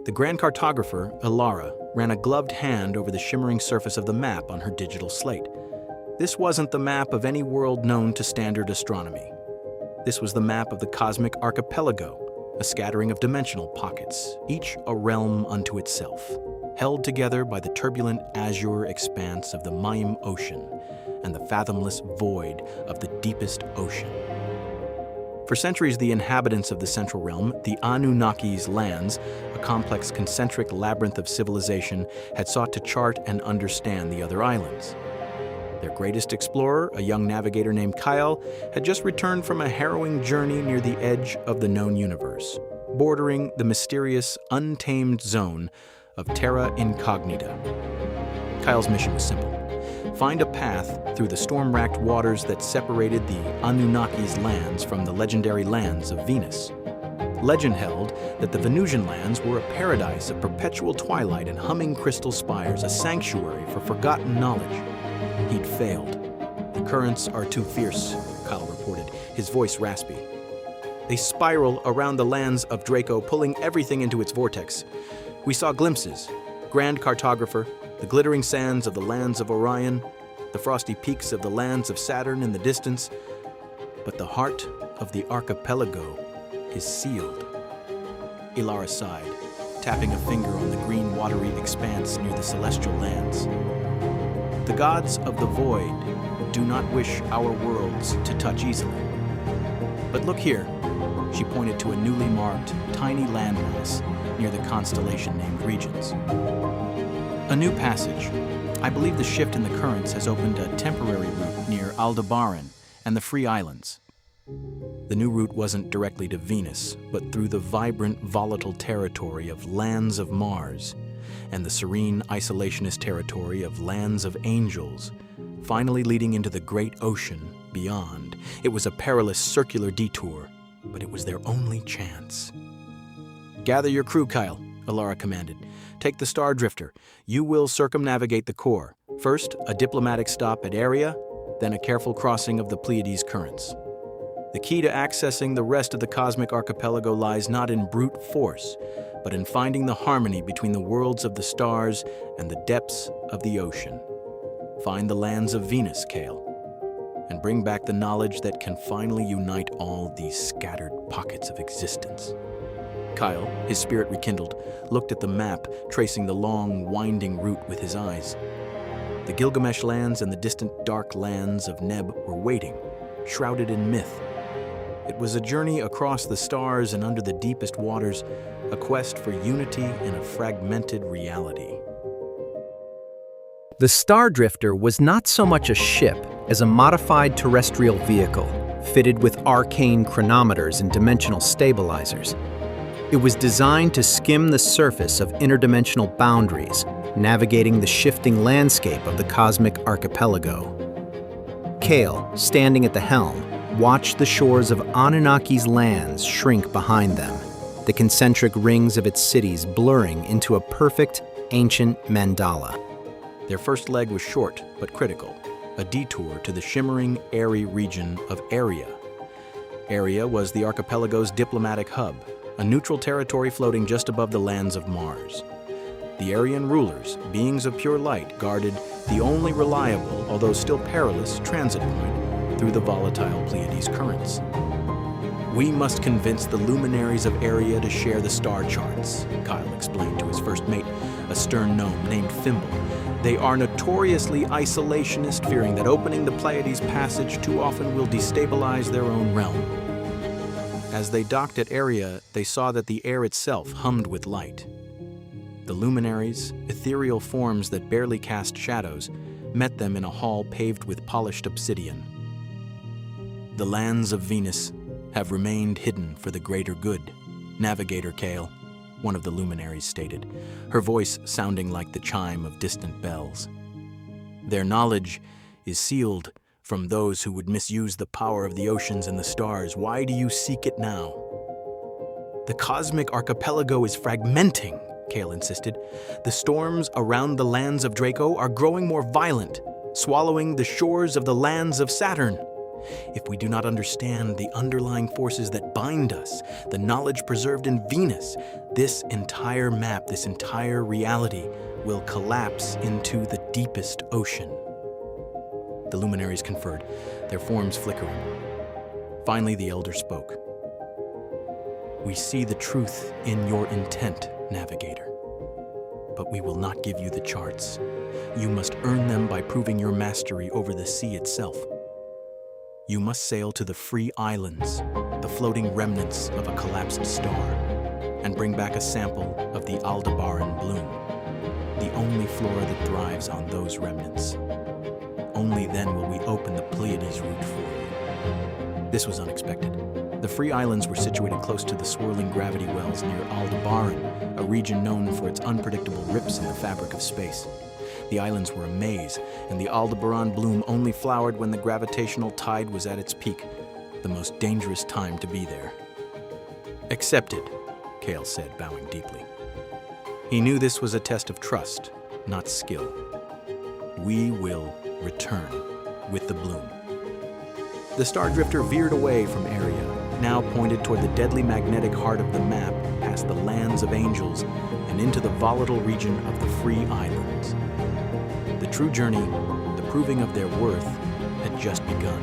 The Grand Cartographer, Ilara, ran a gloved hand over the shimmering surface of the map on her digital slate. This wasn't the map of any world known to standard astronomy. This was the map of the cosmic archipelago, a scattering of dimensional pockets, each a realm unto itself, held together by the turbulent azure expanse of the Mayim Ocean and the fathomless void of the deepest ocean. For centuries, the inhabitants of the Central Realm, the Anunnaki's lands, a complex concentric labyrinth of civilization, had sought to chart and understand the other islands. Their greatest explorer, a young navigator named Kyle, had just returned from a harrowing journey near the edge of the known universe, bordering the mysterious, untamed zone of Terra Incognita. Kyle's mission was simple: find a path through the storm-racked waters that separated the Anunnaki's lands from the legendary lands of Venus. Legend held that the Venusian lands were a paradise of perpetual twilight and humming crystal spires, a sanctuary for forgotten knowledge. He'd failed. The currents are too fierce, Kyle reported, his voice raspy. They spiral around the lands of Draco, pulling everything into its vortex. We saw glimpses: Grand Cartographer, the glittering sands of the lands of Orion, the frosty peaks of the lands of Saturn in the distance. But the heart of the archipelago is sealed. Ilara sighed, tapping a finger on the green watery expanse near the celestial lands. The gods of the void do not wish our worlds to touch easily. But look here, she pointed to a newly marked, tiny landmass near the constellation named Regions. A new passage. I believe the shift in the currents has opened a temporary route near Aldebaran and the Free Islands. The new route wasn't directly to Venus, but through the vibrant, volatile territory of Lands of Mars and the serene, isolationist territory of Lands of Angels, finally leading into the great ocean beyond. It was a perilous circular detour, but it was their only chance. "Gather your crew, Kyle," Ilara commanded. "Take the Star Drifter. You will circumnavigate the core. First, a diplomatic stop at Area, then a careful crossing of the Pleiades currents. The key to accessing the rest of the cosmic archipelago lies not in brute force, but in finding the harmony between the worlds of the stars and the depths of the ocean. Find the lands of Venus, Kale, and bring back the knowledge that can finally unite all these scattered pockets of existence." Kyle, his spirit rekindled, looked at the map, tracing the long, winding route with his eyes. The Gilgamesh lands and the distant dark lands of Neb were waiting, shrouded in myth. It was a journey across the stars and under the deepest waters, a quest for unity in a fragmented reality. The Star Drifter was not so much a ship as a modified terrestrial vehicle, fitted with arcane chronometers and dimensional stabilizers. It was designed to skim the surface of interdimensional boundaries, navigating the shifting landscape of the cosmic archipelago. Kale, standing at the helm, watched the shores of Anunnaki's lands shrink behind them, the concentric rings of its cities blurring into a perfect, ancient mandala. Their first leg was short but critical, a detour to the shimmering, airy region of Area. Area was the archipelago's diplomatic hub, a neutral territory floating just above the lands of Mars. The Aryan rulers, beings of pure light, guarded the only reliable, although still perilous, transit point through the volatile Pleiades currents. "We must convince the luminaries of Area to share the star charts," Kyle explained to his first mate, a stern gnome named Thimble. "They are notoriously isolationist, fearing that opening the Pleiades passage too often will destabilize their own realm." As they docked at Area, they saw that the air itself hummed with light. The luminaries, ethereal forms that barely cast shadows, met them in a hall paved with polished obsidian. "The lands of Venus have remained hidden for the greater good, Navigator Kale," one of the luminaries stated, her voice sounding like the chime of distant bells. "Their knowledge is sealed from those who would misuse the power of the oceans and the stars. Why do you seek it now?" "The cosmic archipelago is fragmenting," Kale insisted. "The storms around the lands of Draco are growing more violent, swallowing the shores of the lands of Saturn. If we do not understand the underlying forces that bind us, the knowledge preserved in Venus, this entire map, this entire reality will collapse into the deepest ocean. The luminaries conferred, their forms flickering. Finally, the elder spoke. We see the truth in your intent, navigator. But we will not give you the charts. You must earn them by proving your mastery over the sea itself. You must sail to the free islands, the floating remnants of a collapsed star, and bring back a sample of the Aldebaran bloom, the only flora that thrives on those remnants. Only then will we open the Pleiades route for you. This was unexpected. The free islands were situated close to the swirling gravity wells near Aldebaran, a region known for its unpredictable rips in the fabric of space. The islands were a maze, and the Aldebaran bloom only flowered when the gravitational tide was at its peak, the most dangerous time to be there. Accepted, Kale said, bowing deeply. He knew this was a test of trust, not skill. We will return with the bloom. The Star Drifter veered away from Area, now pointed toward the deadly magnetic heart of the map, past the lands of angels, and into the volatile region of the free islands. The true journey, the proving of their worth, had just begun.